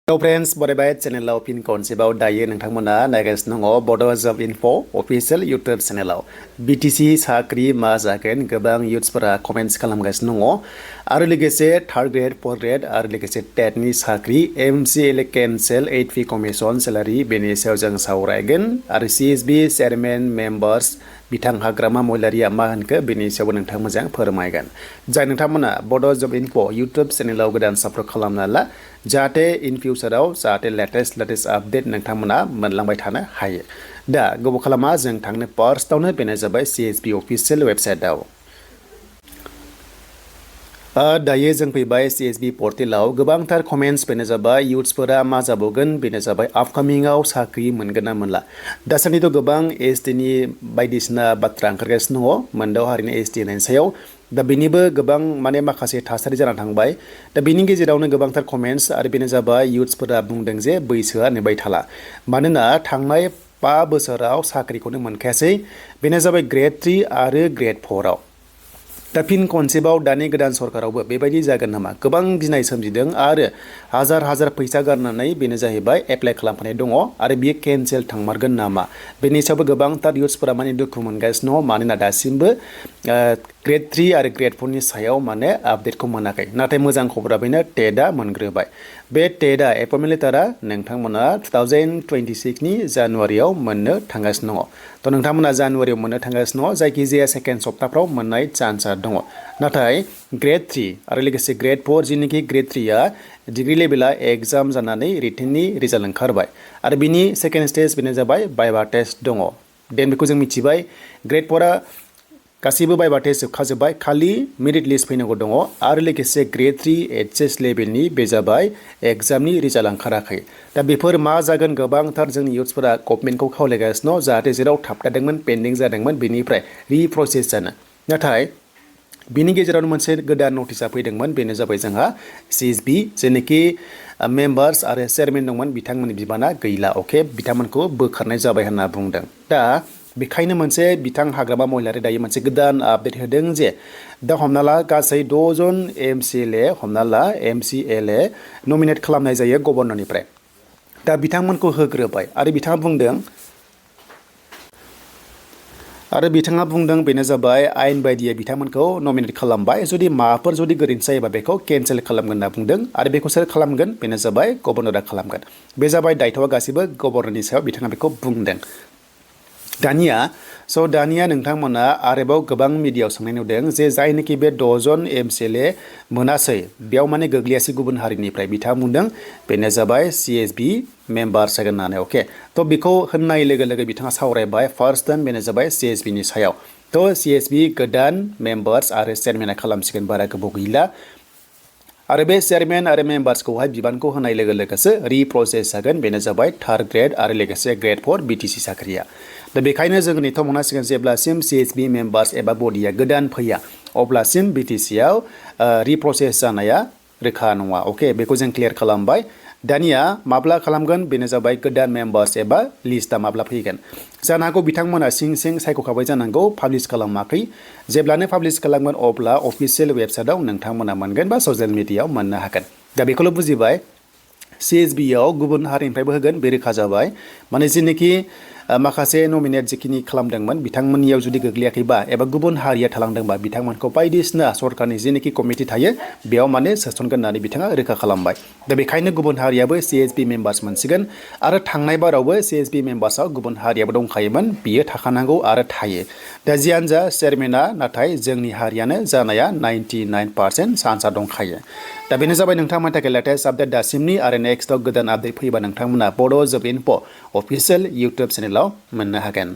Hello friends, बरायबाय चेनेलाव फिन खनसेबाव दायो नोंथांमोना नायगासिनो दङ बड' जब इनफो अफिशियेल इउटुब चेनेलाव BTC साख्रि मा जागोन गोबां इउथ्सफोरा कमेन्ट्स खालामगासिनो दङ आरो लोगोसे थार्ड ग्रेड फर्थ ग्रेड आरो लोगोसे टेटनि साख्रि MCLA कैंसेल 8 फी कमिशन सेलारि बेनि सायाव जों सावरायगोन आरो CSB चेयारमेन मेम्बार्स बिथां हाग्रामा महिलारिया मा होनखो बेनि सायाव नोंथां मोजां फोरमायगोन जाय नोंथांमोना बड' जब इनफो इउटुब चेनेलाव गोदान सापर्ट खालामना ला जाहाथे इन फिउचाराव जाहाथे लेटेस्ट आपडेट नोंथांमोना मोनलांबाय थानो हायो दा गोबाव खालामा जों थांनो फार्स्टआवनो बेनो जाबाय CSB अफिशियेल वेबसाइटआव दायो जों फैबाय CSB पर्टेलाव गोबांथार कमेन्ट्स बेनो जाबाय इउथ्सफोरा मा जाबावगोन बेनो जाबाय आपकामिंआव साख्रि मोनगोन ना मोनला दासान्दिथ' गोबां STनि बायदिसिना बाथ्रा ओंखारगासिनो दङ मोनद' हारिनि ST होनायनि सायाव दा बेनिबो गोबां माने माखासे थासारि जानानै थांबाय दा बेनि गेजेरावनो गोबांथार कमेन्ट्स आरो बेनो जाबाय इउथ्सफोरा बुंदों जे बैसोआ नेबाय थाला मानोना थांनाय 5 बोसोराव साख्रिखौनो मोनखायासै बेनो जाबाय ग्रेड 3 आरो ग्रेड 4आव दा फिन खनसेबाव दानि गोदान सरकारावबो बेबायदि जागोन नामा गोबां गिनाय सोमजिदों आरो हाजार फैसा गारनानै बेनो जाहैबाय एप्लाइ खालामफानाय दङ आरो बियो कैंसेल थांमारगोन नामा बेनि सायावबो गोबांथार इउथ्सफोरा माने दुखु मोनगासिनो दङ मानोना दासिमबो ग्रेड 3 आरो ग्रेड 4नि सायाव माने आपडेटखौ मोनाखै नाथाय मोजां खबरा बेनो टेटआ मोनग्रोबाय बे टेटआ एपइन्टमेन्ट लेटारा नोंथांमोना 2026 नि जानुवारियाव मोननो थांगासिनो दङ थ' नोंथांमोना जानुवारियाव मोननो थांगासिनो दङ जायखिजाया सेकेन्ड सप्ताहफ्राव मोननाय चान्सआ दङ नाथाय ग्रेड 3 आरो लोगोसे ग्रेड 4 जिनोखि ग्रेड 3आ डिग्री लेभेला एग्जाम जानानै रिटेननि रिजाल्ट ओंखारबाय आरो बिनि सेकेन्ड स्टेज बेनो जाबाय भाइभा टेस्ट दङ देन बेखौ जों मिथिबाय ग्रेड 4आ गासिबो भाइभा टेस्ट जोबखाजोब्बाय खालि मेरिट लिस्ट फैनांगौ दङ आरो लोगोसे ग्रेड 3 HS लेभेलनि बे जाबाय एग्जामनि रिजाल्ट ओंखाराखै दा बेफोर मा जागोन गोबांथार जोंनि इउथ्सफोरा गभर्नमेन्टखौ खावलायगासिनो दं जाहाथे जेराव थाबथादोंमोन पेन्डिं जादोंमोन बेनिफ्राय रिप्रसेस जानो नाथाय बिनि गेजेरावनो मोनसे गोदान नटिसआ फैदोंमोन बेनो जाबाय जोंहा CSB जेनोखि मेम्बार्स आरो चेयारमेन दंमोन बिथांमोननि बिबाना गैला अके बिथांमोनखौ बोखारनाय जाबाय होनना बुंदों दा बेखायनो मोनसे बिथां हाग्रामा महिलारि दायो मोनसे गोदान आपडेट होदों जे दा हमना ला गासै 2 जन MCLA हमना ला MCLA नमिनेट खालामनाय जायो गभर्नरनिफ्राय दा बिथांमोनखौ होग्रोबाय आरो बिथाङा बुंदों बेनो जाबाय आयेन बायदियै बिथांमोनखौ नमिनेट खालामबाय जुदि माबाफोर जुदि गोरोन्थि जायोबा बेखौ कैंसेल खालामगोन होनना बुंदों आरो बेखौ सोर खालामगोन बेनो जाबाय गभर्नरा खालामगोन बे जाबाय दायथ'आ गासिबो गभर्नरनि सायाव बिथाङा बेखौ बुंदों दानिया नोंथांमोना आरोबाव गोबां मिडियायाव सोंनाय नुदों जे जायनोखि बे 2 जन MCLA मोनासै बेयाव माने गोग्लैयासै गुबुन हारिनिफ्राय बिथाङा बुंदों बेनो जाबाय CSB मेम्बार जागोन होननानै अके थ' बेखौ होननाय लोगो लोगो बिथाङा सावरायबाय फार्स्ट बेनो जाबाय CSB नि सायाव थ' CSB गोदान मेम्बार्स आरो चेयारमेना खालामसिगोन बारा गोबाव गैला आरो बे चेयारमेन आरो मेम्बार्सखौहाय बिबानखौ होनाय लोगो लोगोसो रिप्रसेस जागोन बेनो जाबाय थार्ड ग्रेड आरो लोगोसे ग्रेड 4 BTC साख्रिया दा बेखायनो जों नेथ' मोनांसिगोन जेब्लासिम CSB मेम्बार्स एबा बडिया गोदान फैया अब्लासिम BTCआव रिप्रसेस जानाया रोखा नङा अके बेखौ जों क्लियार खालामबाय दानिया माब्ला खालामगोन बेनो जाबाय गोदान मेम्बार्स एबा लिस्टआ माब्ला फैगोन जानो हागौ बिथांमोना सिं सायख'खाबाय जानांगौ पाब्लिश खालामाखै जेब्लानो पाब्लिश खालामगोन अब्ला अफिशियेल वेबसाइटआव नोंथांमोना मोनगोन बा ससियेल मिडियायाव मोननो हागोन दा बेखौल' बुजिबाय CSBआव गुबुन हारिनिफ्रायबो होगोन बे रोखा जाबाय माने जेनोखि माखासे नमिनेट जिखिनि खालामदोंमोन बिथांमोननियाव जुदि गोग्लैयाखैबा एबा गुबुन हारिया थालांदोंबा बिथांमोनखौ बायदिसिना सरकारनि जेनोखि कमिटि थायो बेयाव माने सोसनगोन होननानै बिथाङा रोखा खालामबाय दा बेखायनो गुबुन हारियाबो CSB मेम्बार्स मोनसिगोन आरो थांनाय बारावबो CSB मेम्बार्सआव गुबुन हारियाबो दंखायोमोन बियो थाखानांगौ आरो थायो दा जियानो जा चेयारमेना नाथाय जोंनि हारियानो जानाया 99% चान्सआ दंखायो दा बेनो जाबाय नोंथांमोननि थाखाय लेटेस्ट आपडेट दासिमनि आरो नेक्स्टआव गोदान आपडेट फैबा नोंथांमोना बड' जब इनफो अफिशियेल इउटुब चेनेलाव मोननो हागोन